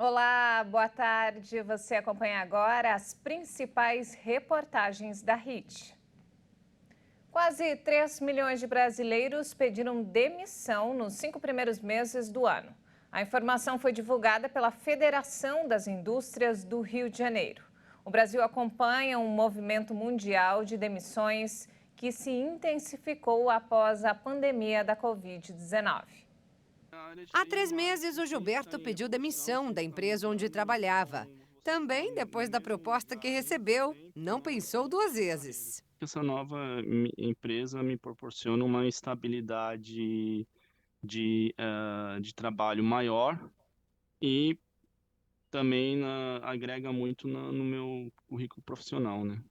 Olá, boa tarde. Você acompanha agora as principais reportagens da RIT. Quase 3 milhões de brasileiros pediram demissão nos 5 primeiros meses do ano. A informação foi divulgada pela Federação das Indústrias do Rio de Janeiro. O Brasil acompanha um movimento mundial de demissões que se intensificou após a pandemia da Covid-19. Há 3 meses, o Gilberto pediu demissão da empresa onde trabalhava. Também, depois da proposta que recebeu, não pensou duas vezes. Essa nova empresa me proporciona uma estabilidade de trabalho maior e também agrega muito no meu currículo profissional, né?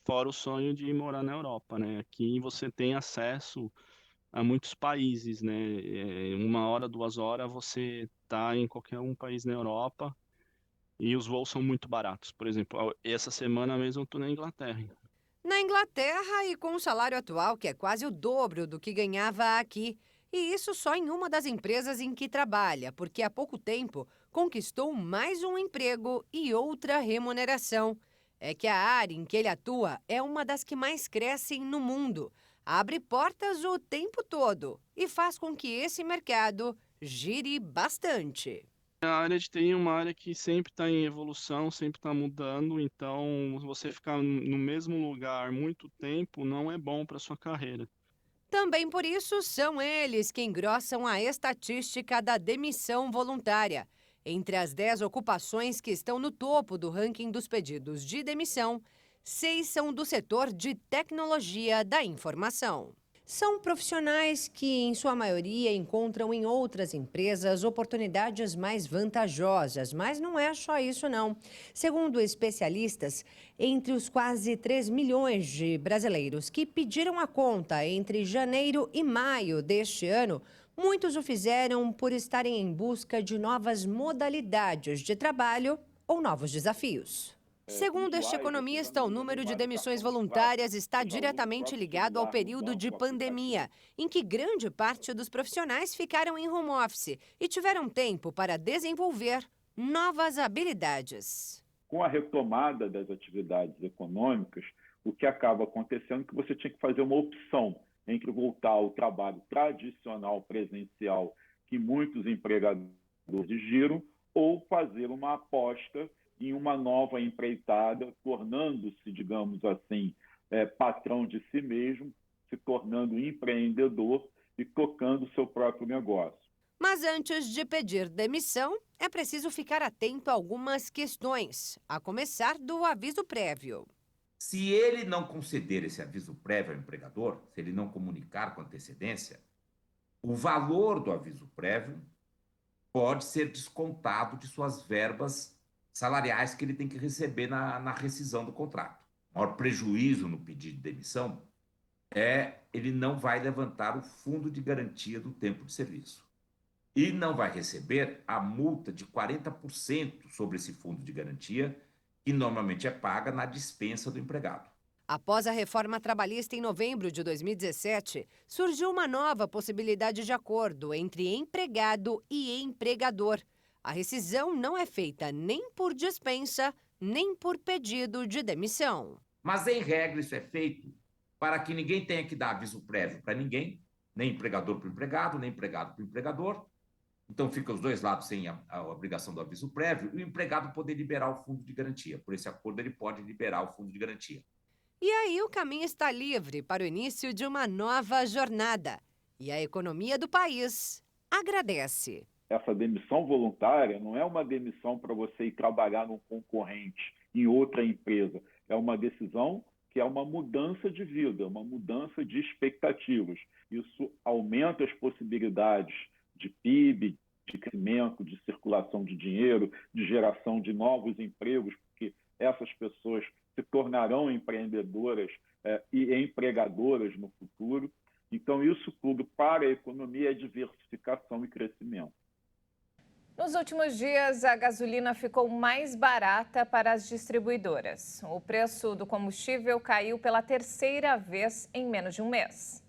Fora o sonho de morar na Europa, né? Aqui você tem acesso a muitos países, né? 1 hora, 2 horas você está em qualquer um país na Europa e os voos são muito baratos. Por exemplo, essa semana mesmo eu estou na Inglaterra. Na Inglaterra e com o salário atual, que é quase o dobro do que ganhava aqui. E isso só em uma das empresas em que trabalha, porque há pouco tempo conquistou mais um emprego e outra remuneração. É que a área em que ele atua é uma das que mais crescem no mundo. Abre portas o tempo todo e faz com que esse mercado gire bastante. A área de TI é uma área que sempre está em evolução, sempre está mudando, então você ficar no mesmo lugar muito tempo não é bom para sua carreira. Também por isso são eles que engrossam a estatística da demissão voluntária. Entre as 10 ocupações que estão no topo do ranking dos pedidos de demissão, 6 são do setor de tecnologia da informação. São profissionais que, em sua maioria, encontram em outras empresas oportunidades mais vantajosas, mas não é só isso, não. Segundo especialistas, entre os quase 3 milhões de brasileiros que pediram a conta entre janeiro e maio deste ano, muitos o fizeram por estarem em busca de novas modalidades de trabalho ou novos desafios. Segundo este economista, o número de demissões voluntárias está diretamente ligado ao período de pandemia, em que grande parte dos profissionais ficaram em home office e tiveram tempo para desenvolver novas habilidades. Com a retomada das atividades econômicas, o que acaba acontecendo é que você tinha que fazer uma opção entre voltar ao trabalho tradicional presencial que muitos empregadores exigiram ou fazer uma aposta em uma nova empreitada, tornando-se, digamos assim, patrão de si mesmo, se tornando empreendedor e tocando o seu próprio negócio. Mas antes de pedir demissão, é preciso ficar atento a algumas questões, a começar do aviso prévio. Se ele não conceder esse aviso prévio ao empregador, se ele não comunicar com antecedência, o valor do aviso prévio pode ser descontado de suas verbas salariais que ele tem que receber na rescisão do contrato. O maior prejuízo no pedido de demissão é ele não vai levantar o fundo de garantia do tempo de serviço. E não vai receber a multa de 40% sobre esse fundo de garantia, que normalmente é paga na dispensa do empregado. Após a reforma trabalhista em novembro de 2017, surgiu uma nova possibilidade de acordo entre empregado e empregador. A rescisão não é feita nem por dispensa, nem por pedido de demissão. Mas, em regra, isso é feito para que ninguém tenha que dar aviso prévio para ninguém, nem empregador para o empregado, nem empregado para o empregador. Então, fica os dois lados sem a obrigação do aviso prévio e o empregado poder liberar o fundo de garantia. Por esse acordo, ele pode liberar o fundo de garantia. E aí o caminho está livre para o início de uma nova jornada. E a economia do país agradece. Essa demissão voluntária não é uma demissão para você ir trabalhar num concorrente, em outra empresa. É uma decisão que é uma mudança de vida, uma mudança de expectativas. Isso aumenta as possibilidades de PIB, de crescimento, de circulação de dinheiro, de geração de novos empregos, porque essas pessoas se tornarão empreendedoras e empregadoras no futuro. Então, isso tudo para a economia é diversificação e crescimento. Nos últimos dias, a gasolina ficou mais barata para as distribuidoras. O preço do combustível caiu pela terceira vez em menos de um mês.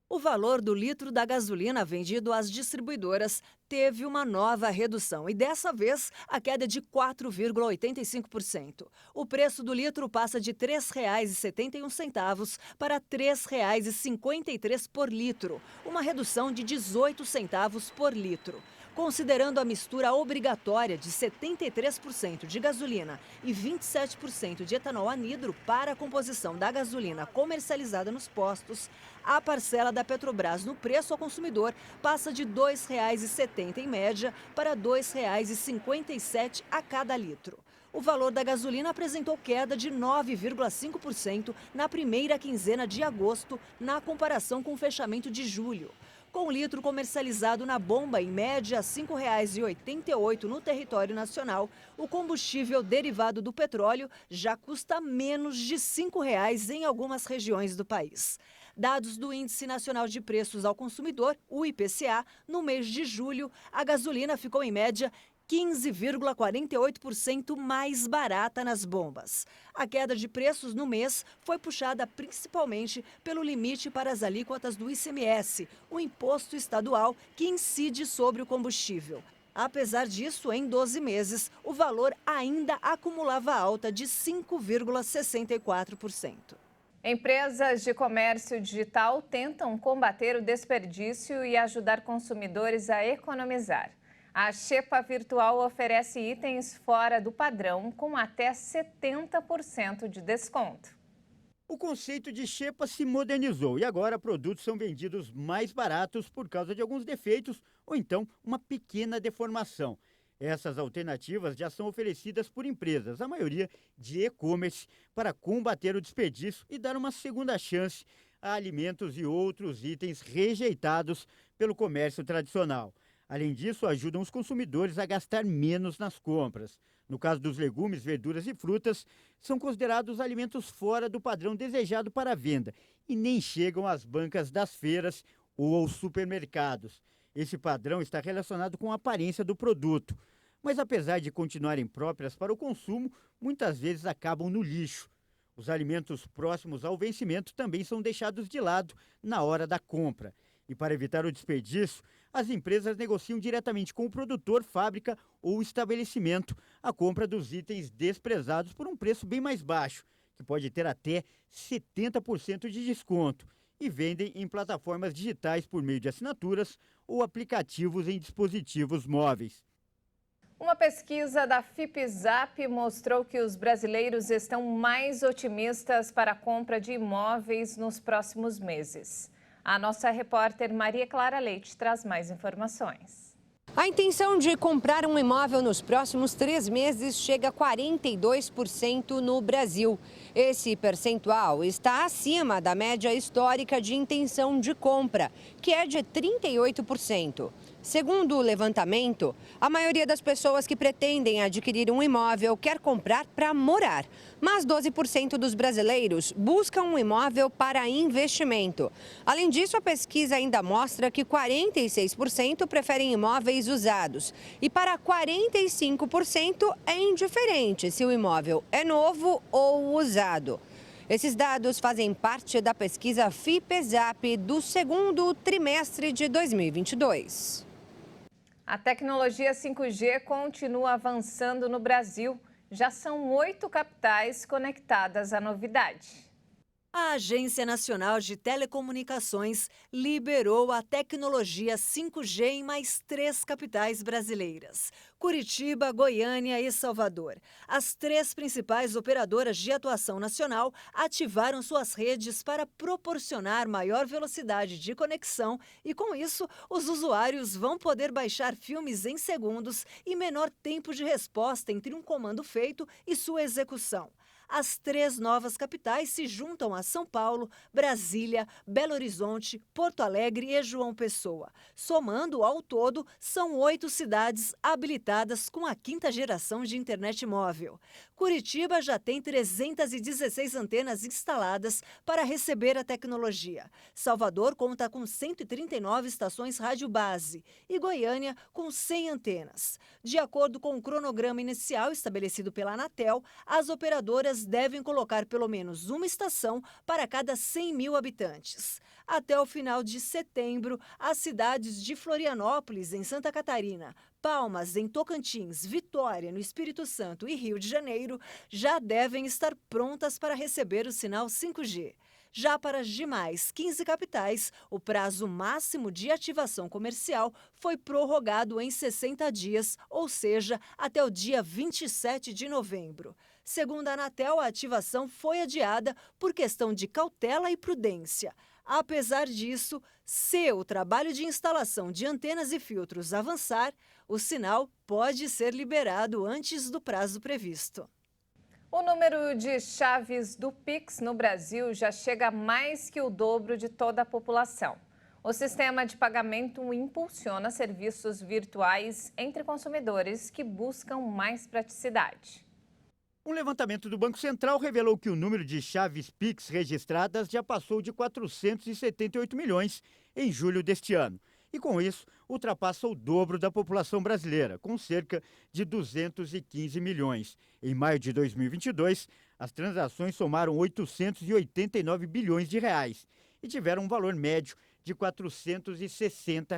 O valor do litro da gasolina vendido às distribuidoras teve uma nova redução e, dessa vez, a queda é de 4,85%. O preço do litro passa de R$ 3,71 para R$ 3,53 por litro, uma redução de 18 centavos por litro. Considerando a mistura obrigatória de 73% de gasolina e 27% de etanol anidro para a composição da gasolina comercializada nos postos, a parcela da Petrobras no preço ao consumidor passa de R$ 2,70 em média para R$ 2,57 a cada litro. O valor da gasolina apresentou queda de 9,5% na primeira quinzena de agosto, na comparação com o fechamento de julho. Com o litro comercializado na bomba em média R$ 5,88 no território nacional, o combustível derivado do petróleo já custa menos de R$ 5,00 em algumas regiões do país. Dados do Índice Nacional de Preços ao Consumidor, o IPCA, no mês de julho, a gasolina ficou em média 15,48% mais barata nas bombas. A queda de preços no mês foi puxada principalmente pelo limite para as alíquotas do ICMS, o imposto estadual que incide sobre o combustível. Apesar disso, em 12 meses, o valor ainda acumulava alta de 5,64%. Empresas de comércio digital tentam combater o desperdício e ajudar consumidores a economizar. A Xepa Virtual oferece itens fora do padrão com até 70% de desconto. O conceito de Xepa se modernizou e agora produtos são vendidos mais baratos por causa de alguns defeitos ou então uma pequena deformação. Essas alternativas já são oferecidas por empresas, a maioria de e-commerce, para combater o desperdício e dar uma segunda chance a alimentos e outros itens rejeitados pelo comércio tradicional. Além disso, ajudam os consumidores a gastar menos nas compras. No caso dos legumes, verduras e frutas, são considerados alimentos fora do padrão desejado para a venda e nem chegam às bancas das feiras ou aos supermercados. Esse padrão está relacionado com a aparência do produto. Mas apesar de continuarem próprias para o consumo, muitas vezes acabam no lixo. Os alimentos próximos ao vencimento também são deixados de lado na hora da compra. E para evitar o desperdício, as empresas negociam diretamente com o produtor, fábrica ou estabelecimento a compra dos itens desprezados por um preço bem mais baixo, que pode ter até 70% de desconto, e vendem em plataformas digitais por meio de assinaturas ou aplicativos em dispositivos móveis. Uma pesquisa da Fipzap mostrou que os brasileiros estão mais otimistas para a compra de imóveis nos próximos meses. A nossa repórter Maria Clara Leite traz mais informações. A intenção de comprar um imóvel nos próximos 3 meses chega a 42% no Brasil. Esse percentual está acima da média histórica de intenção de compra, que é de 38%. Segundo o levantamento, a maioria das pessoas que pretendem adquirir um imóvel quer comprar para morar, mas 12% dos brasileiros buscam um imóvel para investimento. Além disso, a pesquisa ainda mostra que 46% preferem imóveis usados e para 45% é indiferente se o imóvel é novo ou usado. Esses dados fazem parte da pesquisa Fipzap do segundo trimestre de 2022. A tecnologia 5G continua avançando no Brasil. Já são 8 capitais conectadas à novidade. A Agência Nacional de Telecomunicações liberou a tecnologia 5G em mais 3 capitais brasileiras: Curitiba, Goiânia e Salvador. As 3 principais operadoras de atuação nacional ativaram suas redes para proporcionar maior velocidade de conexão e, com isso, os usuários vão poder baixar filmes em segundos e menor tempo de resposta entre um comando feito e sua execução. As 3 novas capitais se juntam a São Paulo, Brasília, Belo Horizonte, Porto Alegre e João Pessoa. Somando, ao todo, são 8 cidades habilitadas com a 5ª geração de internet móvel. Curitiba já tem 316 antenas instaladas para receber a tecnologia. Salvador conta com 139 estações rádio base e Goiânia com 100 antenas. De acordo com o cronograma inicial estabelecido pela Anatel, as operadoras elas devem colocar pelo menos uma estação para cada 100 mil habitantes. Até o final de setembro, as cidades de Florianópolis, em Santa Catarina, Palmas, em Tocantins, Vitória, no Espírito Santo e Rio de Janeiro já devem estar prontas para receber o sinal 5G. Já para as demais 15 capitais, o prazo máximo de ativação comercial foi prorrogado em 60 dias, ou seja, até o dia 27 de novembro. Segundo a Anatel, a ativação foi adiada por questão de cautela e prudência. Apesar disso, se o trabalho de instalação de antenas e filtros avançar, o sinal pode ser liberado antes do prazo previsto. O número de chaves do Pix no Brasil já chega a mais que o dobro de toda a população. O sistema de pagamento impulsiona serviços virtuais entre consumidores que buscam mais praticidade. Um levantamento do Banco Central revelou que o número de chaves Pix registradas já passou de 478 milhões em julho deste ano. E com isso, ultrapassa o dobro da população brasileira, com cerca de 215 milhões. Em maio de 2022, as transações somaram 889 bilhões de reais e tiveram um valor médio de R$ 460.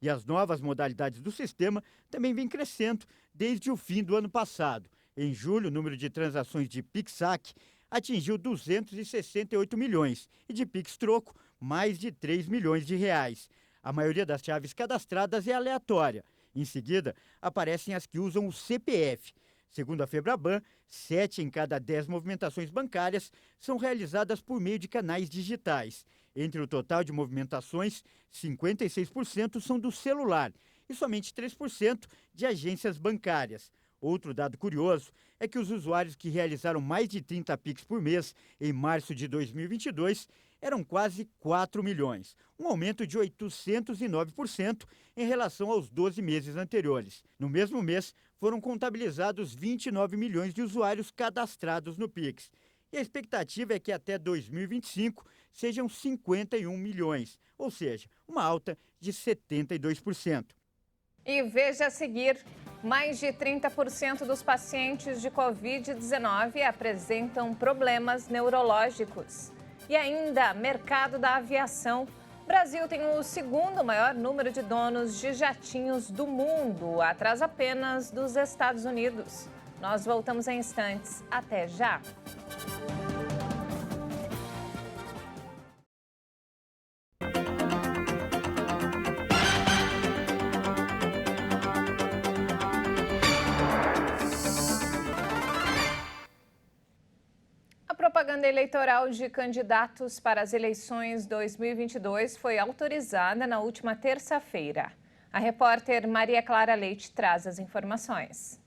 E as novas modalidades do sistema também vêm crescendo desde o fim do ano passado. Em julho, o número de transações de Pix-Saque atingiu 268 milhões e de Pix-Troco, mais de 3 milhões de reais. A maioria das chaves cadastradas é aleatória. Em seguida, aparecem as que usam o CPF. Segundo a Febraban, 7 em cada 10 movimentações bancárias são realizadas por meio de canais digitais. Entre o total de movimentações, 56% são do celular e somente 3% de agências bancárias. Outro dado curioso é que os usuários que realizaram mais de 30 Pix por mês em março de 2022 eram quase 4 milhões, um aumento de 809% em relação aos 12 meses anteriores. No mesmo mês, foram contabilizados 29 milhões de usuários cadastrados no Pix. E a expectativa é que até 2025 sejam 51 milhões, ou seja, uma alta de 72%. E veja a seguir, mais de 30% dos pacientes de Covid-19 apresentam problemas neurológicos. E ainda, mercado da aviação. O Brasil tem o segundo maior número de donos de jatinhos do mundo, atrás apenas dos Estados Unidos. Nós voltamos em instantes. Até já! A propaganda eleitoral de candidatos para as eleições 2022 foi autorizada na última terça-feira. A repórter Maria Clara Leite traz as informações.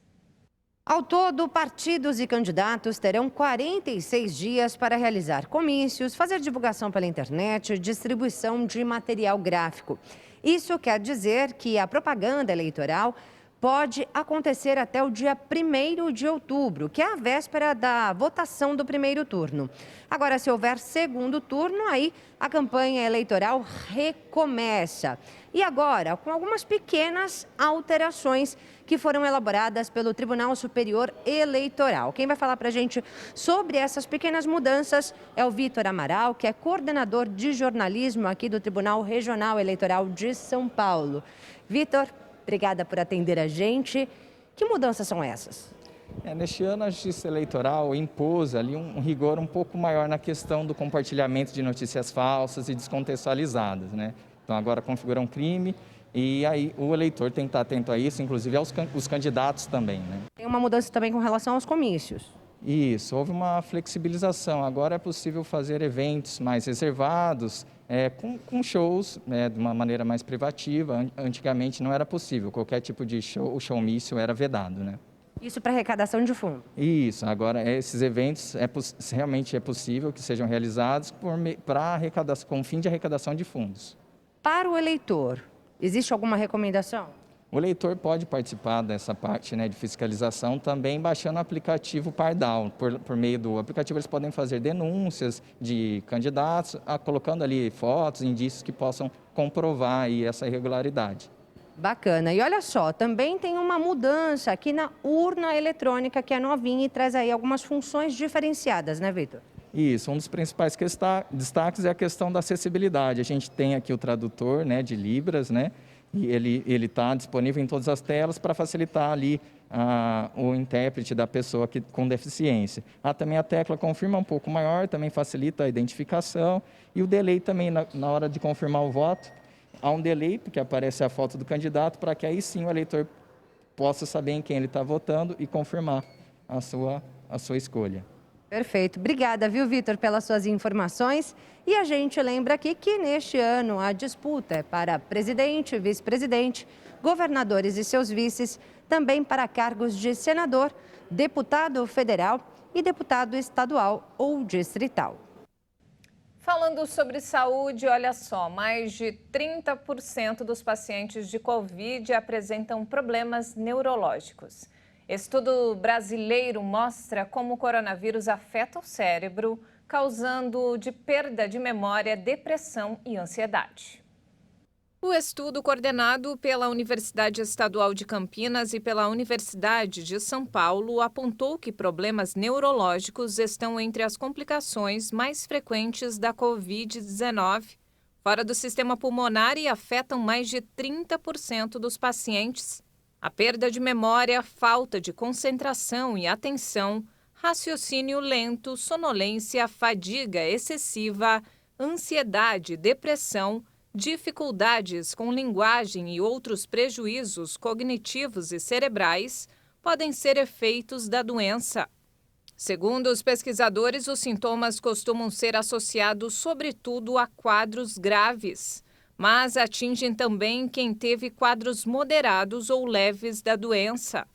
Ao todo, partidos e candidatos terão 46 dias para realizar comícios, fazer divulgação pela internet, distribuição de material gráfico. Isso quer dizer que a propaganda eleitoral pode acontecer até o dia 1º de outubro, que é a véspera da votação do primeiro turno. Agora, se houver segundo turno, aí a campanha eleitoral recomeça. E agora, com algumas pequenas alterações que foram elaboradas pelo Tribunal Superior Eleitoral. Quem vai falar para a gente sobre essas pequenas mudanças é o Vitor Amaral, que é coordenador de jornalismo aqui do Tribunal Regional Eleitoral de São Paulo. Vitor, obrigada por atender a gente. Que mudanças são essas? Neste ano, a Justiça Eleitoral impôs ali um rigor um pouco maior na questão do compartilhamento de notícias falsas e descontextualizadas, né? Então, agora configura um crime e aí o eleitor tem que estar atento a isso, inclusive os candidatos também, né? Tem uma mudança também com relação aos comícios. Isso, houve uma flexibilização. Agora é possível fazer eventos mais reservados, com shows, de uma maneira mais privativa. Antigamente não era possível, qualquer tipo de show, o showmício era vedado, né? Isso para arrecadação de fundo? Isso, agora esses eventos realmente é possível que sejam realizados com o fim de arrecadação de fundos. Para o eleitor, existe alguma recomendação? O eleitor pode participar dessa parte, de fiscalização também baixando o aplicativo Pardal. Por meio do aplicativo eles podem fazer denúncias de candidatos, colocando ali fotos, indícios que possam comprovar aí essa irregularidade. Bacana. E olha só, também tem uma mudança aqui na urna eletrônica, que é novinha e traz aí algumas funções diferenciadas, né, Vitor? Isso, um dos principais destaques é a questão da acessibilidade. A gente tem aqui o tradutor, né, de Libras, né, e ele está disponível em todas as telas para facilitar ali o intérprete da pessoa com deficiência. Também a tecla confirma um pouco maior, também facilita a identificação, e o delay também na hora de confirmar o voto. Há um delay, porque aparece a foto do candidato, para que aí sim o eleitor possa saber em quem ele está votando e confirmar a sua escolha. Perfeito. Obrigada, viu, Vitor, pelas suas informações. E a gente lembra aqui que neste ano a disputa é para presidente, vice-presidente, governadores e seus vices, também para cargos de senador, deputado federal e deputado estadual ou distrital. Falando sobre saúde, olha só, mais de 30% dos pacientes de Covid apresentam problemas neurológicos. Estudo brasileiro mostra como o coronavírus afeta o cérebro, causando de perda de memória, depressão e ansiedade. O estudo, coordenado pela Universidade Estadual de Campinas e pela Universidade de São Paulo, apontou que problemas neurológicos estão entre as complicações mais frequentes da Covid-19, fora do sistema pulmonar, e afetam mais de 30% dos pacientes. A perda de memória, falta de concentração e atenção, raciocínio lento, sonolência, fadiga excessiva, ansiedade, depressão, dificuldades com linguagem e outros prejuízos cognitivos e cerebrais podem ser efeitos da doença. Segundo os pesquisadores, os sintomas costumam ser associados sobretudo a quadros graves, mas atingem também quem teve quadros moderados ou leves da doença.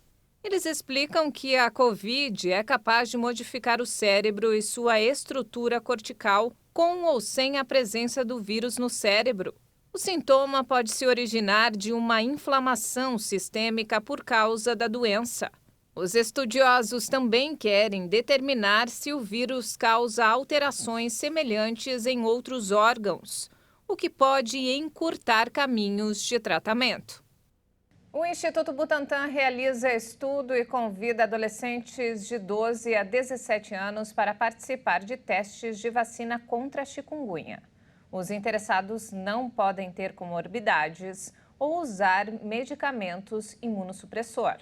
Eles explicam que a Covid é capaz de modificar o cérebro e sua estrutura cortical, com ou sem a presença do vírus no cérebro. O sintoma pode se originar de uma inflamação sistêmica por causa da doença. Os estudiosos também querem determinar se o vírus causa alterações semelhantes em outros órgãos, o que pode encurtar caminhos de tratamento. O Instituto Butantan realiza estudo e convida adolescentes de 12 a 17 anos para participar de testes de vacina contra a chikungunya. Os interessados não podem ter comorbidades ou usar medicamentos imunossupressor.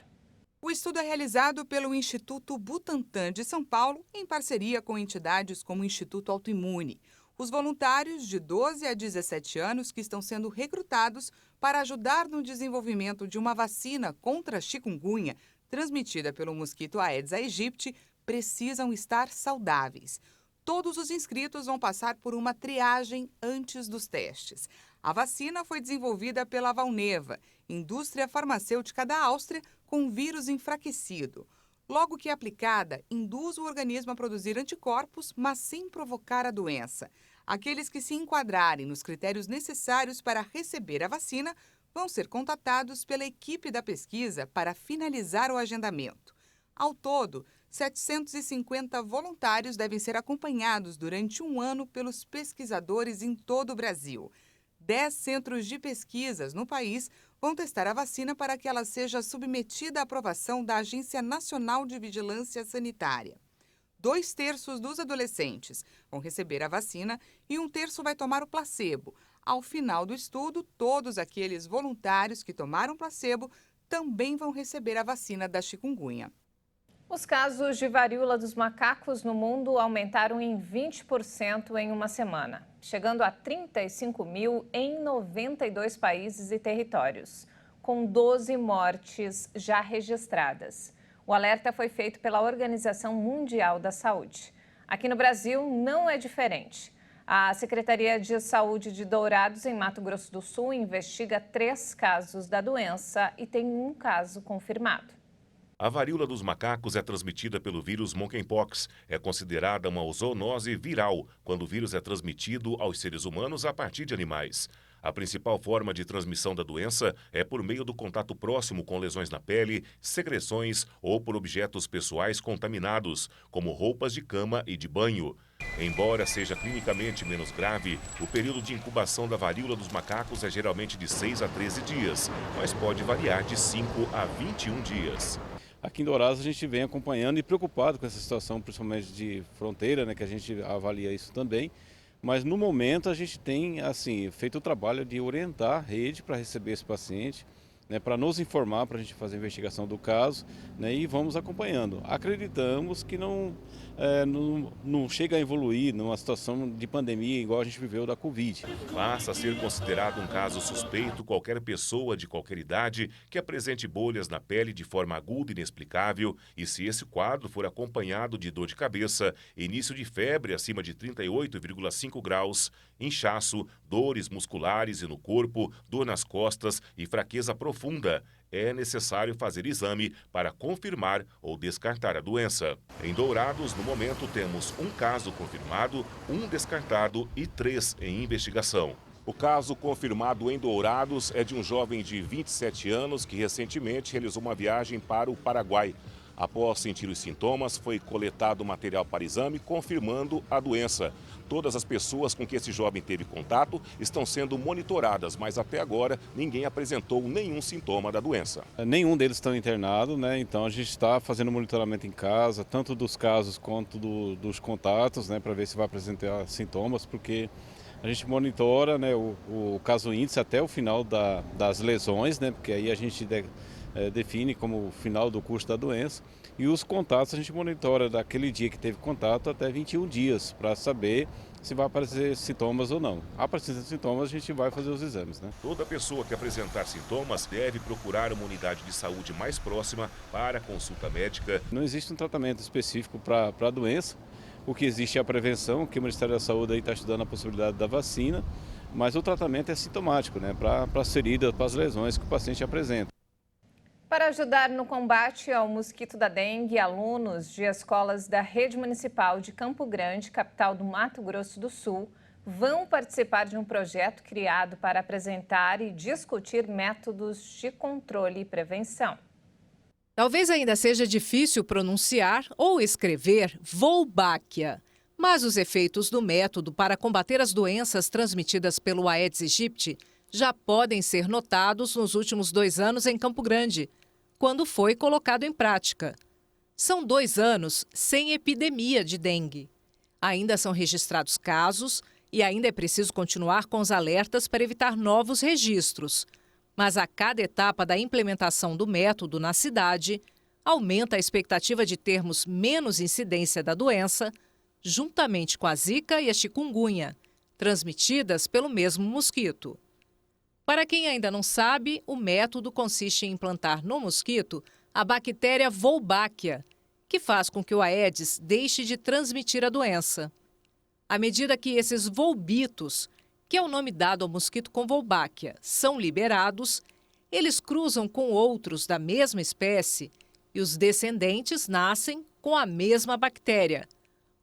O estudo é realizado pelo Instituto Butantan de São Paulo, em parceria com entidades como o Instituto Autoimune. Os voluntários de 12 a 17 anos que estão sendo recrutados para ajudar no desenvolvimento de uma vacina contra a chikungunya, transmitida pelo mosquito Aedes aegypti, precisam estar saudáveis. Todos os inscritos vão passar por uma triagem antes dos testes. A vacina foi desenvolvida pela Valneva, indústria farmacêutica da Áustria, com vírus enfraquecido. Logo que aplicada, induz o organismo a produzir anticorpos, mas sem provocar a doença. Aqueles que se enquadrarem nos critérios necessários para receber a vacina vão ser contatados pela equipe da pesquisa para finalizar o agendamento. Ao todo, 750 voluntários devem ser acompanhados durante um ano pelos pesquisadores em todo o Brasil. 10 centros de pesquisas no país vão testar a vacina para que ela seja submetida à aprovação da Agência Nacional de Vigilância Sanitária. 2/3 dos adolescentes vão receber a vacina e 1/3 vai tomar o placebo. Ao final do estudo, todos aqueles voluntários que tomaram placebo também vão receber a vacina da chikungunya. Os casos de varíola dos macacos no mundo aumentaram em 20% em uma semana, chegando a 35 mil em 92 países e territórios, com 12 mortes já registradas. O alerta foi feito pela Organização Mundial da Saúde. Aqui no Brasil não é diferente. A Secretaria de Saúde de Dourados, em Mato Grosso do Sul, investiga 3 casos da doença e tem um caso confirmado. A varíola dos macacos é transmitida pelo vírus monkeypox. É considerada uma zoonose viral, quando o vírus é transmitido aos seres humanos a partir de animais. A principal forma de transmissão da doença é por meio do contato próximo com lesões na pele, secreções ou por objetos pessoais contaminados, como roupas de cama e de banho. Embora seja clinicamente menos grave, o período de incubação da varíola dos macacos é geralmente de 6 a 13 dias, mas pode variar de 5 a 21 dias. Aqui em Dourados a gente vem acompanhando e preocupado com essa situação, principalmente de fronteira, né, que a gente avalia isso também. Mas no momento a gente tem assim, feito o trabalho de orientar a rede para receber esse paciente, né, para nos informar, para a gente fazer a investigação do caso, né, e vamos acompanhando. Acreditamos que não chega a evoluir numa situação de pandemia igual a gente viveu da Covid. Passa a ser considerado um caso suspeito qualquer pessoa de qualquer idade que apresente bolhas na pele de forma aguda e inexplicável e se esse quadro for acompanhado de dor de cabeça, início de febre acima de 38,5 graus, inchaço, dores musculares e no corpo, dor nas costas e fraqueza profunda, é necessário fazer exame para confirmar ou descartar a doença. Em Dourados, no momento, temos um caso confirmado, um descartado e 3 em investigação. O caso confirmado em Dourados é de um jovem de 27 anos que recentemente realizou uma viagem para o Paraguai. Após sentir os sintomas, foi coletado material para exame, confirmando a doença. Todas as pessoas com que esse jovem teve contato estão sendo monitoradas, mas até agora ninguém apresentou nenhum sintoma da doença. Nenhum deles estão internados, né? Então a gente está fazendo monitoramento em casa, tanto dos casos quanto dos contatos, né? Para ver se vai apresentar sintomas, porque a gente monitora, né, o caso índice até o final das lesões, né? Porque aí a gente define como o final do curso da doença, e os contatos a gente monitora daquele dia que teve contato até 21 dias para saber se vai aparecer sintomas ou não. Aparecendo sintomas, a gente vai fazer os exames, né? Toda pessoa que apresentar sintomas deve procurar uma unidade de saúde mais próxima para consulta médica. Não existe um tratamento específico para a doença. O que existe é a prevenção, que o Ministério da Saúde está estudando a possibilidade da vacina, mas o tratamento é sintomático, né? Para as feridas, para as lesões que o paciente apresenta. Para ajudar no combate ao mosquito da dengue, alunos de escolas da Rede Municipal de Campo Grande, capital do Mato Grosso do Sul, vão participar de um projeto criado para apresentar e discutir métodos de controle e prevenção. Talvez ainda seja difícil pronunciar ou escrever Wolbachia, mas os efeitos do método para combater as doenças transmitidas pelo Aedes aegypti já podem ser notados nos últimos 2 anos em Campo Grande, quando foi colocado em prática. São 2 anos sem epidemia de dengue. Ainda são registrados casos e ainda é preciso continuar com os alertas para evitar novos registros. Mas a cada etapa da implementação do método na cidade, aumenta a expectativa de termos menos incidência da doença, juntamente com a zika e a chikungunya, transmitidas pelo mesmo mosquito. Para quem ainda não sabe, o método consiste em implantar no mosquito a bactéria Wolbachia, que faz com que o Aedes deixe de transmitir a doença. À medida que esses volbitos, que é o nome dado ao mosquito com Wolbachia, são liberados, eles cruzam com outros da mesma espécie e os descendentes nascem com a mesma bactéria,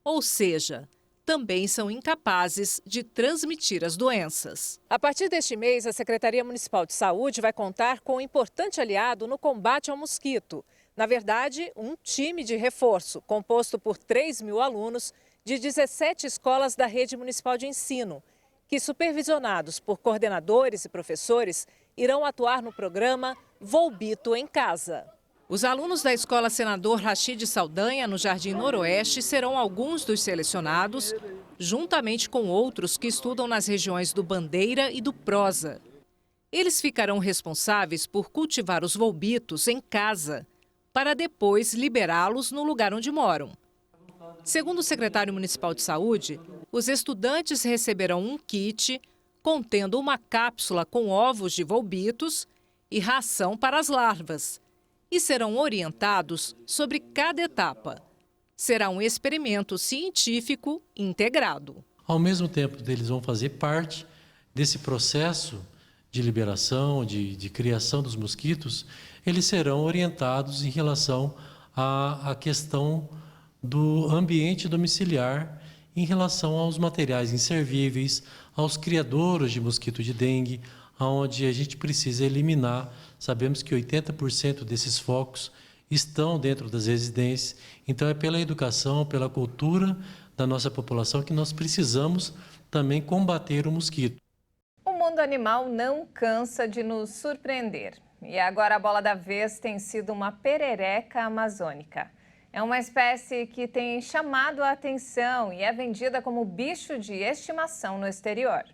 ou seja, também são incapazes de transmitir as doenças. A partir deste mês, a Secretaria Municipal de Saúde vai contar com um importante aliado no combate ao mosquito. Na verdade, um time de reforço, composto por 3.000 alunos de 17 escolas da Rede Municipal de Ensino, que, supervisionados por coordenadores e professores, irão atuar no programa Volbito em Casa. Os alunos da Escola Senador Rachid Saldanha, no Jardim Noroeste, serão alguns dos selecionados, juntamente com outros que estudam nas regiões do Bandeira e do Prosa. Eles ficarão responsáveis por cultivar os volbitos em casa, para depois liberá-los no lugar onde moram. Segundo o secretário municipal de saúde, os estudantes receberão um kit contendo uma cápsula com ovos de volbitos e ração para as larvas, e serão orientados sobre cada etapa. Será um experimento científico integrado. Ao mesmo tempo, eles vão fazer parte desse processo de liberação, de criação dos mosquitos, eles serão orientados em relação à questão do ambiente domiciliar, em relação aos materiais inservíveis, aos criadouros de mosquito de dengue, onde a gente precisa eliminar. Sabemos que 80% desses focos estão dentro das residências, então é pela educação, pela cultura da nossa população que nós precisamos também combater o mosquito. O mundo animal não cansa de nos surpreender. E agora a bola da vez tem sido uma perereca amazônica. É uma espécie que tem chamado a atenção e é vendida como bicho de estimação no exterior.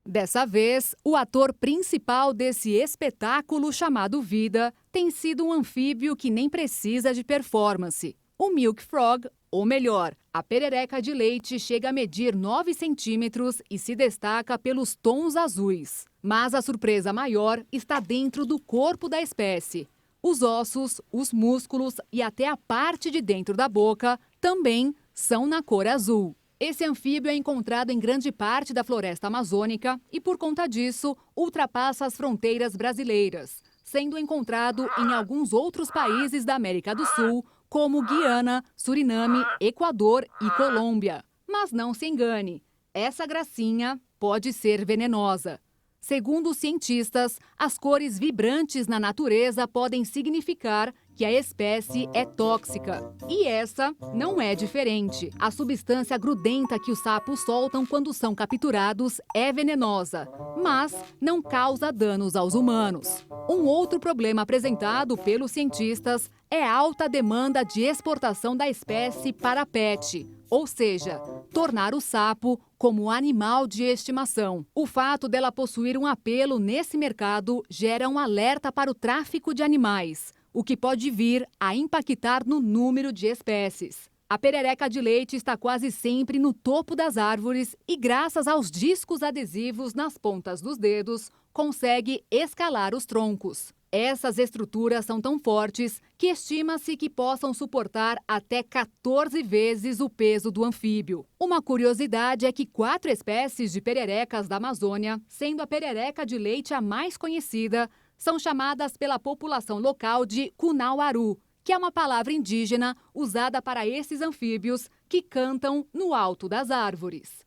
Dessa vez, o ator principal desse espetáculo chamado Vida tem sido um anfíbio que nem precisa de performance. O Milk Frog, ou melhor, a perereca de leite, chega a medir 9 centímetros e se destaca pelos tons azuis. Mas a surpresa maior está dentro do corpo da espécie. Os ossos, os músculos e até a parte de dentro da boca também são na cor azul. Esse anfíbio é encontrado em grande parte da floresta amazônica e, por conta disso, ultrapassa as fronteiras brasileiras, sendo encontrado em alguns outros países da América do Sul, como Guiana, Suriname, Equador e Colômbia. Mas não se engane, essa gracinha pode ser venenosa. Segundo os cientistas, as cores vibrantes na natureza podem significar que a espécie é tóxica. E essa não é diferente. A substância grudenta que os sapos soltam quando são capturados é venenosa, mas não causa danos aos humanos. Um outro problema apresentado pelos cientistas é a alta demanda de exportação da espécie para pet, ou seja, tornar o sapo como animal de estimação. O fato dela possuir um apelo nesse mercado gera um alerta para o tráfico de animais, o que pode vir a impactar no número de espécies. A perereca de leite está quase sempre no topo das árvores e, graças aos discos adesivos nas pontas dos dedos, consegue escalar os troncos. Essas estruturas são tão fortes que estima-se que possam suportar até 14 vezes o peso do anfíbio. Uma curiosidade é que 4 espécies de pererecas da Amazônia, sendo a perereca de leite a mais conhecida, são chamadas pela população local de Cunauaru, que é uma palavra indígena usada para esses anfíbios que cantam no alto das árvores.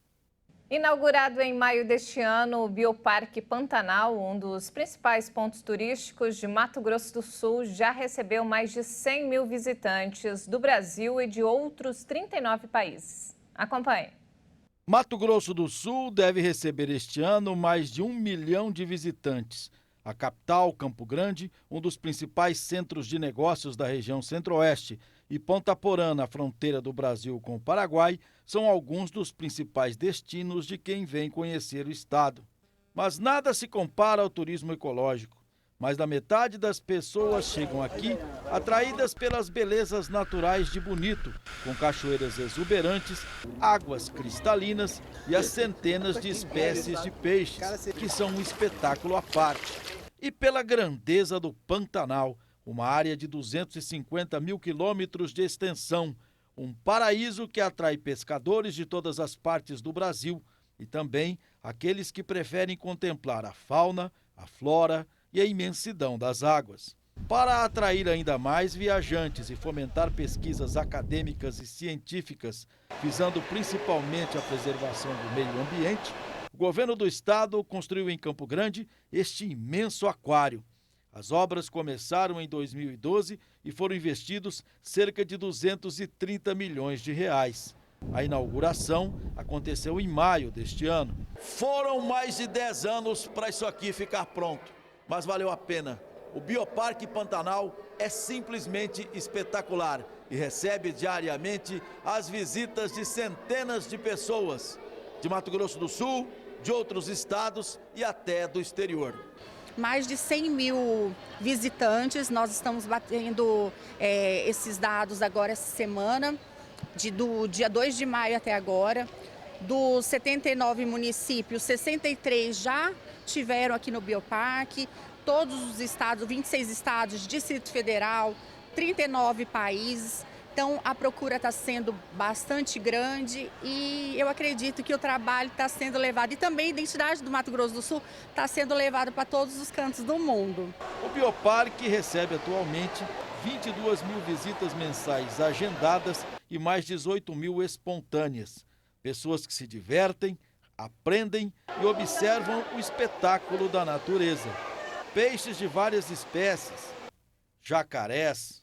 Inaugurado em maio deste ano, o Bioparque Pantanal, um dos principais pontos turísticos de Mato Grosso do Sul, já recebeu mais de 100 mil visitantes do Brasil e de outros 39 países. Acompanhe. Mato Grosso do Sul deve receber este ano mais de 1 milhão de visitantes. A capital, Campo Grande, um dos principais centros de negócios da região centro-oeste, e Ponta Porã, na fronteira do Brasil com o Paraguai, são alguns dos principais destinos de quem vem conhecer o estado. Mas nada se compara ao turismo ecológico. Mais da metade das pessoas chegam aqui atraídas pelas belezas naturais de Bonito, com cachoeiras exuberantes, águas cristalinas e as centenas de espécies de peixes, que são um espetáculo à parte. E pela grandeza do Pantanal, uma área de 250 mil quilômetros de extensão, um paraíso que atrai pescadores de todas as partes do Brasil e também aqueles que preferem contemplar a fauna, a flora e a imensidão das águas. Para atrair ainda mais viajantes e fomentar pesquisas acadêmicas e científicas, visando principalmente a preservação do meio ambiente, o governo do estado construiu em Campo Grande este imenso aquário. As obras começaram em 2012 e foram investidos cerca de 230 milhões de reais. A inauguração aconteceu em maio deste ano. Foram mais de 10 anos para isso aqui ficar pronto, mas valeu a pena. O Bioparque Pantanal é simplesmente espetacular e recebe diariamente as visitas de centenas de pessoas de Mato Grosso do Sul, de outros estados e até do exterior. Mais de 100 mil visitantes, nós estamos batendo esses dados agora essa semana, do dia 2 de maio até agora. Dos 79 municípios, 63 já tiveram aqui no Bioparque, todos os estados, 26 estados, Distrito Federal, 39 países. Então, a procura está sendo bastante grande e eu acredito que o trabalho está sendo levado, e também a identidade do Mato Grosso do Sul está sendo levada para todos os cantos do mundo. O Bioparque recebe atualmente 22 mil visitas mensais agendadas e mais 18 mil espontâneas. Pessoas que se divertem, aprendem e observam o espetáculo da natureza. Peixes de várias espécies, jacarés,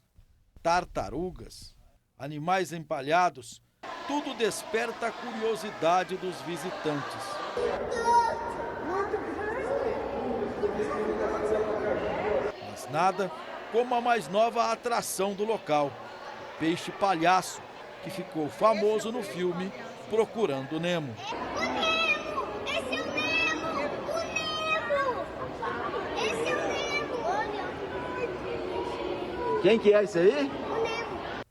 tartarugas, animais empalhados, Tudo desperta a curiosidade dos visitantes. Mas nada como a mais nova atração do local, o peixe palhaço, que ficou famoso no filme Procurando Nemo. Quem que é isso aí?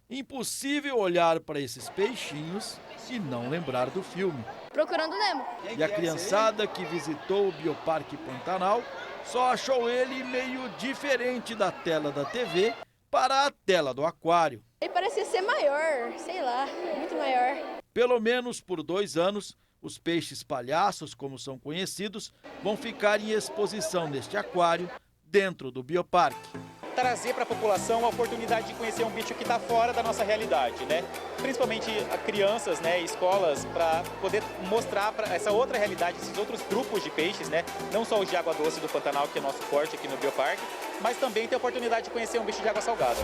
Impossível olhar para esses peixinhos e não lembrar do filme. Procurando Nemo. E a criançada que visitou o Bioparque Pantanal só achou ele meio diferente da tela da TV para a tela do aquário. Ele parecia ser maior, sei lá, muito maior. Pelo menos por 2 anos, os peixes palhaços, como são conhecidos, vão ficar em exposição neste aquário dentro do Bioparque. Trazer para a população a oportunidade de conhecer um bicho que está fora da nossa realidade, né? Principalmente a crianças, né, escolas, para poder mostrar para essa outra realidade, esses outros grupos de peixes, né? Não só os de água doce do Pantanal, que é nosso forte aqui no Bioparque, mas também ter a oportunidade de conhecer um bicho de água salgada.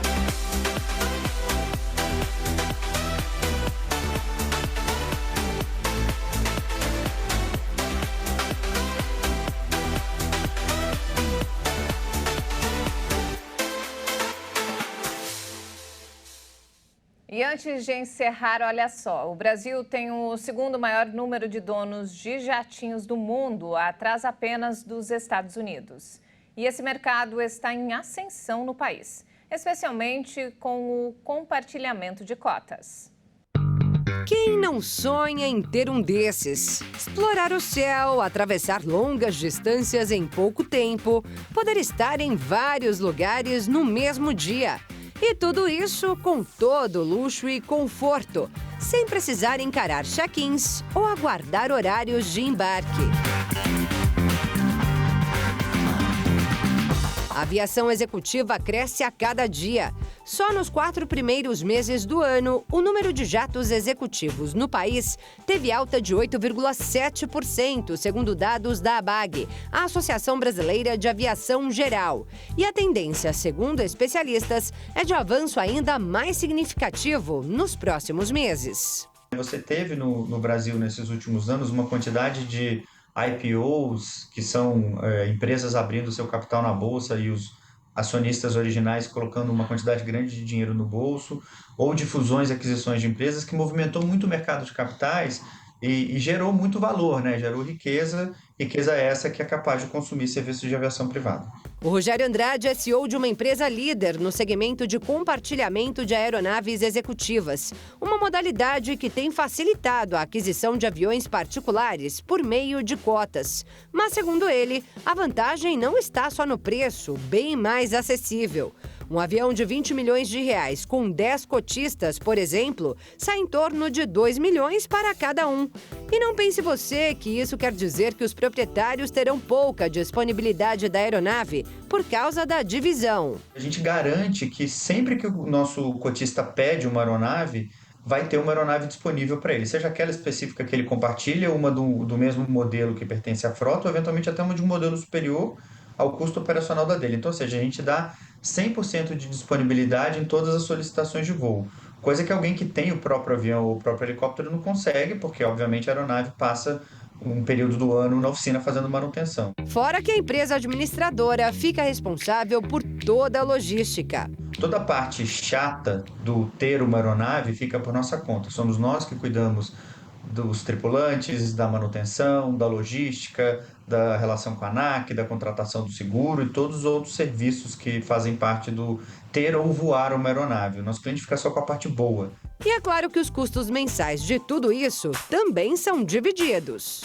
E antes de encerrar, olha só, o Brasil tem o segundo maior número de donos de jatinhos do mundo, atrás apenas dos Estados Unidos. E esse mercado está em ascensão no país, especialmente com o compartilhamento de cotas. Quem não sonha em ter um desses? Explorar o céu, atravessar longas distâncias em pouco tempo, poder estar em vários lugares no mesmo dia. E tudo isso com todo luxo e conforto, sem precisar encarar check-ins ou aguardar horários de embarque. A aviação executiva cresce a cada dia. Só nos 4 primeiros meses do ano, o número de jatos executivos no país teve alta de 8,7%, segundo dados da ABAG, a Associação Brasileira de Aviação Geral. E a tendência, segundo especialistas, é de avanço ainda mais significativo nos próximos meses. Você teve no Brasil, nesses últimos anos, uma quantidade de IPOs, que são empresas abrindo seu capital na bolsa e os acionistas originais colocando uma quantidade grande de dinheiro no bolso, ou de fusões e aquisições de empresas, que movimentou muito o mercado de capitais e gerou muito valor, né? Gerou riqueza essa que é capaz de consumir serviços de aviação privada. O Rogério Andrade é CEO de uma empresa líder no segmento de compartilhamento de aeronaves executivas, uma modalidade que tem facilitado a aquisição de aviões particulares por meio de cotas. Mas, segundo ele, a vantagem não está só no preço, bem mais acessível. Um avião de 20 milhões de reais com 10 cotistas, por exemplo, sai em torno de 2 milhões para cada um. E não pense você que isso quer dizer que os proprietários terão pouca disponibilidade da aeronave por causa da divisão. A gente garante que sempre que o nosso cotista pede uma aeronave, vai ter uma aeronave disponível para ele, seja aquela específica que ele compartilha, uma do mesmo modelo que pertence à frota, ou eventualmente até uma de um modelo superior ao custo operacional da dele. Então, ou seja, a gente dá 100% de disponibilidade em todas as solicitações de voo, coisa que alguém que tem o próprio avião ou o próprio helicóptero não consegue, porque obviamente a aeronave passa um período do ano na oficina fazendo manutenção. Fora que a empresa administradora fica responsável por toda a logística. Toda a parte chata do ter uma aeronave fica por nossa conta. Somos nós que cuidamos dos tripulantes, da manutenção, da logística, da relação com a ANAC, da contratação do seguro e todos os outros serviços que fazem parte do ter ou voar uma aeronave. O nosso cliente fica só com a parte boa. E é claro que os custos mensais de tudo isso também são divididos.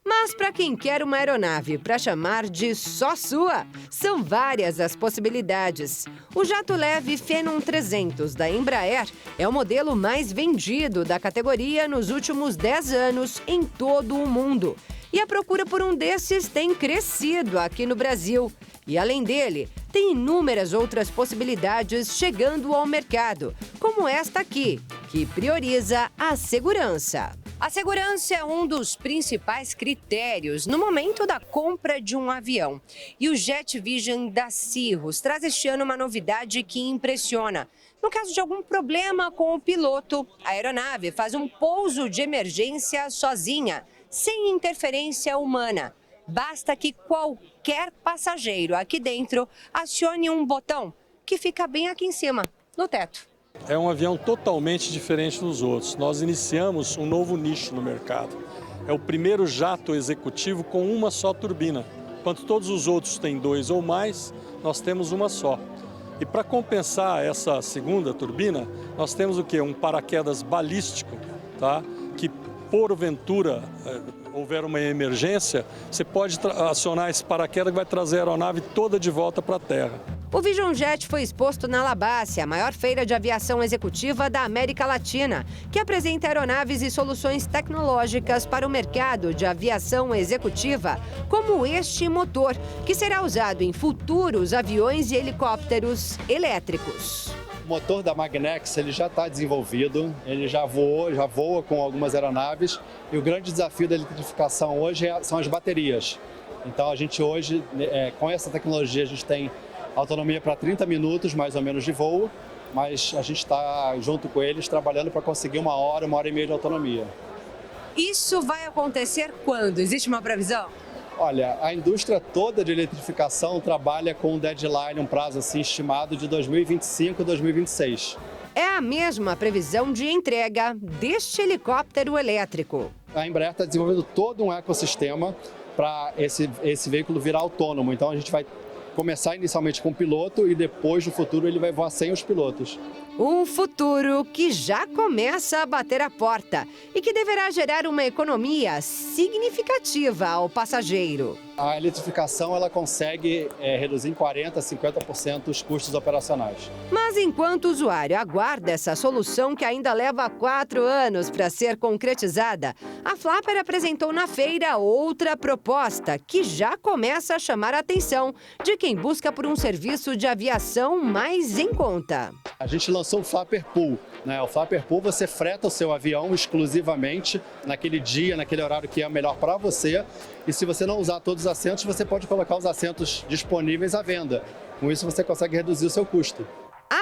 Mas para quem quer uma aeronave para chamar de só sua, são várias as possibilidades. O jato leve Phenom 300 da Embraer é o modelo mais vendido da categoria nos últimos 10 anos em todo o mundo. E a procura por um desses tem crescido aqui no Brasil. E além dele, tem inúmeras outras possibilidades chegando ao mercado, como esta aqui, que prioriza a segurança. A segurança é um dos principais critérios no momento da compra de um avião. E o Jet Vision da Cirrus traz este ano uma novidade que impressiona. No caso de algum problema com o piloto, a aeronave faz um pouso de emergência sozinha, sem interferência humana. Basta que qualquer passageiro aqui dentro acione um botão que fica bem aqui em cima, no teto. É um avião totalmente diferente dos outros. Nós iniciamos um novo nicho no mercado. É o primeiro jato executivo com uma só turbina. Enquanto todos os outros têm 2 ou mais, nós temos uma só. E para compensar essa segunda turbina, nós temos o quê? Um paraquedas balístico, tá? Que porventura houver uma emergência, você pode acionar esse paraquedas que vai trazer a aeronave toda de volta para a Terra. O Vision Jet foi exposto na Alabácia, a maior feira de aviação executiva da América Latina, que apresenta aeronaves e soluções tecnológicas para o mercado de aviação executiva, como este motor, que será usado em futuros aviões e helicópteros elétricos. O motor da Magnex ele já está desenvolvido, ele já voa com algumas aeronaves e o grande desafio da eletrificação hoje são as baterias. Então a gente hoje, com essa tecnologia, a gente tem autonomia para 30 minutos mais ou menos de voo, mas a gente está junto com eles trabalhando para conseguir 1 hora, 1h30 de autonomia. Isso vai acontecer quando? Existe uma previsão? Olha, a indústria toda de eletrificação trabalha com um deadline, um prazo assim estimado de 2025 e 2026. É a mesma previsão de entrega deste helicóptero elétrico. A Embraer está desenvolvendo todo um ecossistema para esse veículo virar autônomo. Então a gente vai começar inicialmente com o piloto e depois, no futuro, ele vai voar sem os pilotos. Um futuro que já começa a bater a porta e que deverá gerar uma economia significativa ao passageiro. A eletrificação ela consegue reduzir em 40% a 50% os custos operacionais. Mas enquanto o usuário aguarda essa solução que ainda leva 4 anos para ser concretizada, a Flapper apresentou na feira outra proposta que já começa a chamar a atenção de quem busca por um serviço de aviação mais em conta. A gente lançou o Flapper Pool. O Flapper Pool você freta o seu avião exclusivamente naquele dia, naquele horário que é melhor para você. E se você não usar todos os assentos, você pode colocar os assentos disponíveis à venda. Com isso você consegue reduzir o seu custo.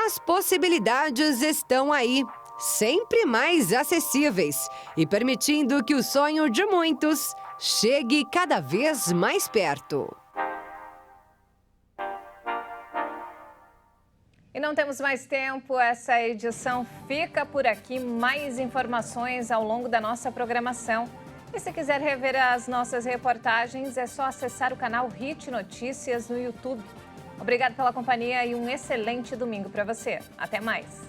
As possibilidades estão aí, sempre mais acessíveis e permitindo que o sonho de muitos chegue cada vez mais perto. E não temos mais tempo, essa edição fica por aqui. Mais informações ao longo da nossa programação. E se quiser rever as nossas reportagens, é só acessar o canal Hit Notícias no YouTube. Obrigado pela companhia e um excelente domingo para você. Até mais!